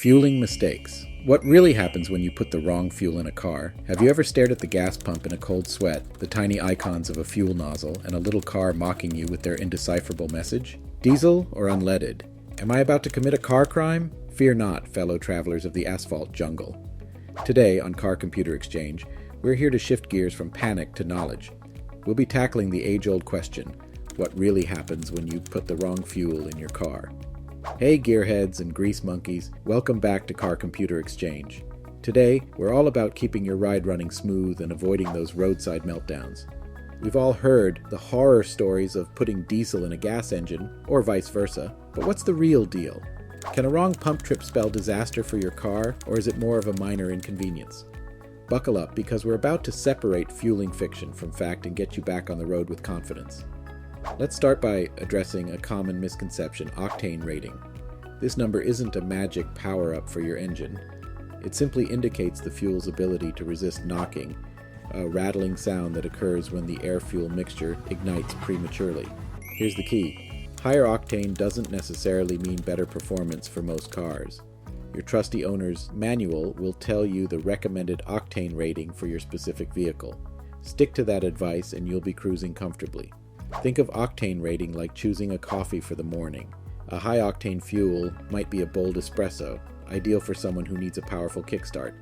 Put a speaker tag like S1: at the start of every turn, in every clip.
S1: Fueling mistakes. What really happens when you put the wrong fuel in a car? Have you ever stared at the gas pump in a cold sweat, the tiny icons of a fuel nozzle, and a little car mocking you with their indecipherable message? Diesel or unleaded? Am I about to commit a car crime? Fear not, fellow travelers of the asphalt jungle. Today on Car Computer Exchange, we're here to shift gears from panic to knowledge. We'll be tackling the age-old question, what really happens when you put the wrong fuel in your car? Hey gearheads and grease monkeys, welcome back to Car Computer Exchange. Today, we're all about keeping your ride running smooth and avoiding those roadside meltdowns. We've all heard the horror stories of putting diesel in a gas engine, or vice versa, but what's the real deal? Can a wrong pump trip spell disaster for your car, or is it more of a minor inconvenience? Buckle up, because we're about to separate fueling fiction from fact and get you back on the road with confidence. Let's start by addressing a common misconception, octane rating. This number isn't a magic power-up for your engine. It simply indicates the fuel's ability to resist knocking, a rattling sound that occurs when the air-fuel mixture ignites prematurely. Here's the key. Higher octane doesn't necessarily mean better performance for most cars. Your trusty owner's manual will tell you the recommended octane rating for your specific vehicle. Stick to that advice and you'll be cruising comfortably. Think of octane rating like choosing a coffee for the morning. A high-octane fuel might be a bold espresso, ideal for someone who needs a powerful kickstart.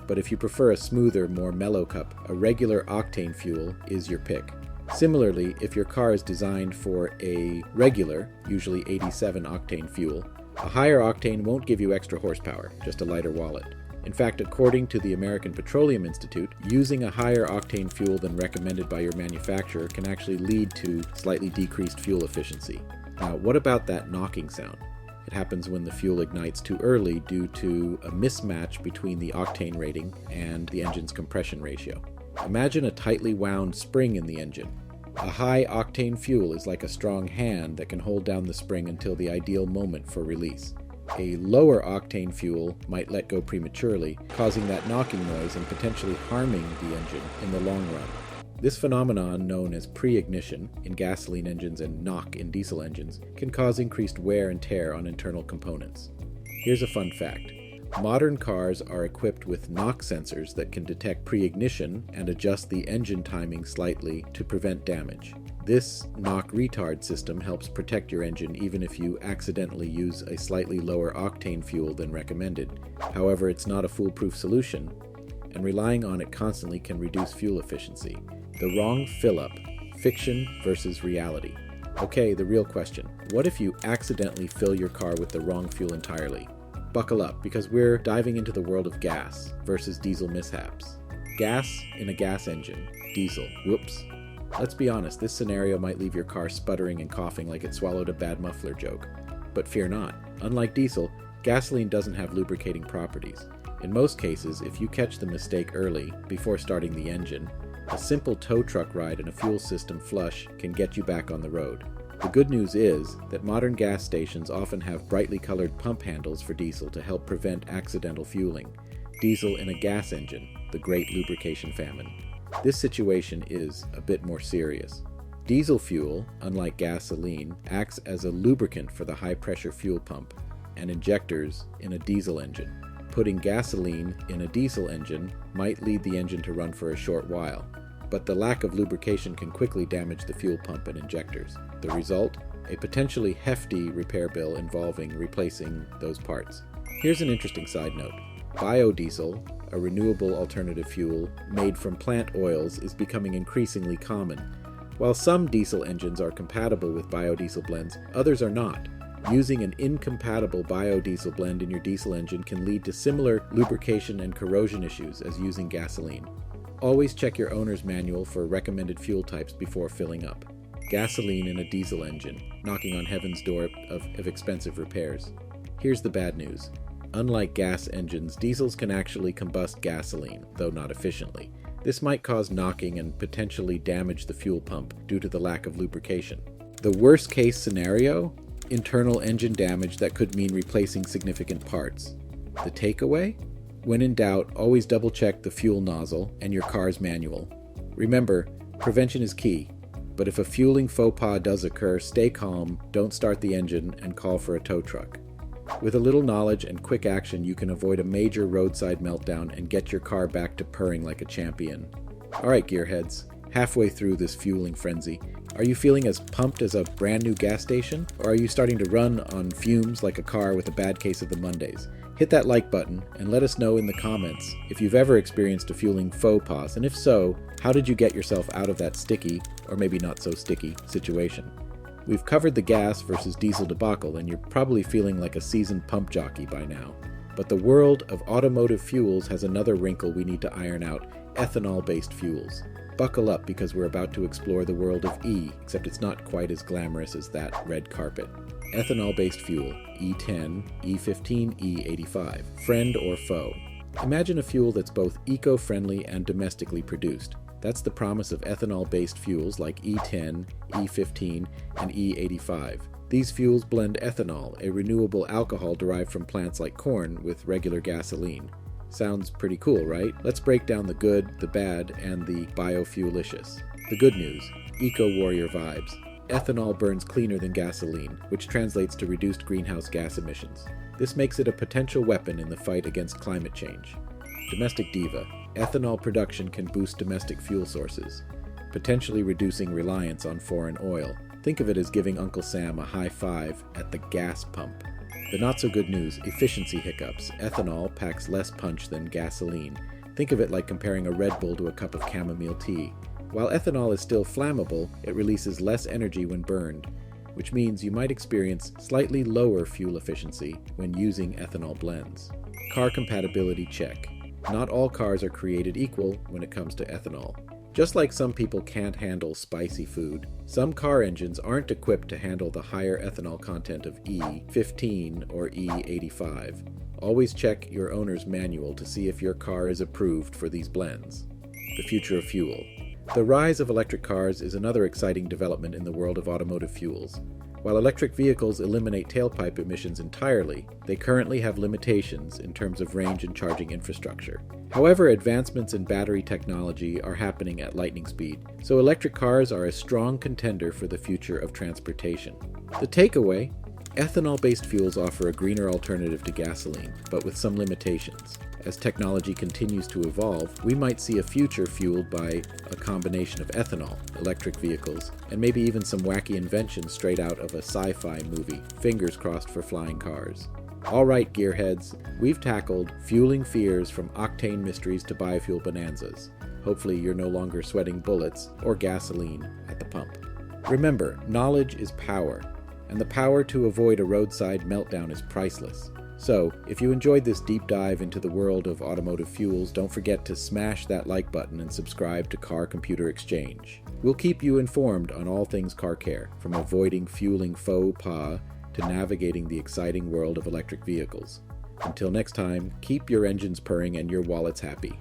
S1: But if you prefer a smoother, more mellow cup, a regular octane fuel is your pick. Similarly, if your car is designed for a regular, usually 87 octane fuel, a higher octane won't give you extra horsepower, just a lighter wallet. In fact, according to the American Petroleum Institute, using a higher octane fuel than recommended by your manufacturer can actually lead to slightly decreased fuel efficiency. Now, what about that knocking sound? It happens when the fuel ignites too early due to a mismatch between the octane rating and the engine's compression ratio. Imagine a tightly wound spring in the engine. A high octane fuel is like a strong hand that can hold down the spring until the ideal moment for release. A lower octane fuel might let go prematurely, causing that knocking noise and potentially harming the engine in the long run. This phenomenon, known as pre-ignition in gasoline engines and knock in diesel engines, can cause increased wear and tear on internal components. Here's a fun fact. Modern cars are equipped with knock sensors that can detect pre-ignition and adjust the engine timing slightly to prevent damage. This knock retard system helps protect your engine even if you accidentally use a slightly lower octane fuel than recommended. However, it's not a foolproof solution, and relying on it constantly can reduce fuel efficiency. The wrong fill-up, fiction versus reality. Okay, the real question. What if you accidentally fill your car with the wrong fuel entirely? Buckle up, because we're diving into the world of gas versus diesel mishaps. Gas in a gas engine. Diesel. Whoops. Let's be honest, this scenario might leave your car sputtering and coughing like it swallowed a bad muffler joke. But fear not. Unlike diesel, gasoline doesn't have lubricating properties. In most cases, if you catch the mistake early, before starting the engine, a simple tow truck ride and a fuel system flush can get you back on the road. The good news is that modern gas stations often have brightly colored pump handles for diesel to help prevent accidental fueling. Diesel in a gas engine, the great lubrication famine. This situation is a bit more serious. Diesel fuel, unlike gasoline, acts as a lubricant for the high-pressure fuel pump and injectors in a diesel engine. Putting gasoline in a diesel engine might lead the engine to run for a short while, but the lack of lubrication can quickly damage the fuel pump and injectors. The result? A potentially hefty repair bill involving replacing those parts. Here's an interesting side note. Biodiesel, a renewable alternative fuel made from plant oils, is becoming increasingly common. While some diesel engines are compatible with biodiesel blends, others are not. Using an incompatible biodiesel blend in your diesel engine can lead to similar lubrication and corrosion issues as using gasoline. Always check your owner's manual for recommended fuel types before filling up. Gasoline in a diesel engine, knocking on heaven's door of expensive repairs. Here's the bad news. Unlike gas engines, diesels can actually combust gasoline, though not efficiently. This might cause knocking and potentially damage the fuel pump due to the lack of lubrication. The worst case scenario? Internal engine damage that could mean replacing significant parts. The takeaway? When in doubt, always double check the fuel nozzle and your car's manual. Remember, prevention is key, but if a fueling faux pas does occur, stay calm, don't start the engine, and call for a tow truck. With a little knowledge and quick action, you can avoid a major roadside meltdown and get your car back to purring like a champion. Alright, gearheads, halfway through this fueling frenzy, are you feeling as pumped as a brand new gas station? Or are you starting to run on fumes like a car with a bad case of the Mondays? Hit that like button and let us know in the comments if you've ever experienced a fueling faux pas, and if so, how did you get yourself out of that sticky, or maybe not so sticky, situation? We've covered the gas versus diesel debacle, and you're probably feeling like a seasoned pump jockey by now. But the world of automotive fuels has another wrinkle we need to iron out: ethanol-based fuels. Buckle up, because we're about to explore the world of E, except it's not quite as glamorous as that red carpet. Ethanol-based fuel, E10, E15, E85. Friend or foe? Imagine a fuel that's both eco-friendly and domestically produced. That's the promise of ethanol-based fuels like E10, E15, and E85. These fuels blend ethanol, a renewable alcohol derived from plants like corn, with regular gasoline. Sounds pretty cool, right? Let's break down the good, the bad, and the biofuelicious. The good news: eco-warrior vibes. Ethanol burns cleaner than gasoline, which translates to reduced greenhouse gas emissions. This makes it a potential weapon in the fight against climate change. Domestic diva: ethanol production can boost domestic fuel sources, potentially reducing reliance on foreign oil. Think of it as giving Uncle Sam a high five at the gas pump. The not-so-good news: efficiency hiccups. Ethanol packs less punch than gasoline. Think of it like comparing a Red Bull to a cup of chamomile tea. While ethanol is still flammable, it releases less energy when burned, which means you might experience slightly lower fuel efficiency when using ethanol blends. Car compatibility check. Not all cars are created equal when it comes to ethanol. Just like some people can't handle spicy food, some car engines aren't equipped to handle the higher ethanol content of E15 or E85. Always check your owner's manual to see if your car is approved for these blends. The future of fuel. The rise of electric cars is another exciting development in the world of automotive fuels. While electric vehicles eliminate tailpipe emissions entirely, they currently have limitations in terms of range and charging infrastructure. However, advancements in battery technology are happening at lightning speed, so electric cars are a strong contender for the future of transportation. The takeaway: ethanol-based fuels offer a greener alternative to gasoline, but with some limitations. As technology continues to evolve, we might see a future fueled by a combination of ethanol, electric vehicles, and maybe even some wacky inventions straight out of a sci-fi movie. Fingers crossed for flying cars. Alright, gearheads, we've tackled fueling fears from octane mysteries to biofuel bonanzas. Hopefully you're no longer sweating bullets or gasoline at the pump. Remember, knowledge is power, and the power to avoid a roadside meltdown is priceless. So, if you enjoyed this deep dive into the world of automotive fuels, don't forget to smash that like button and subscribe to Car Computer Exchange. We'll keep you informed on all things car care, from avoiding fueling faux pas to navigating the exciting world of electric vehicles. Until next time, keep your engines purring and your wallets happy.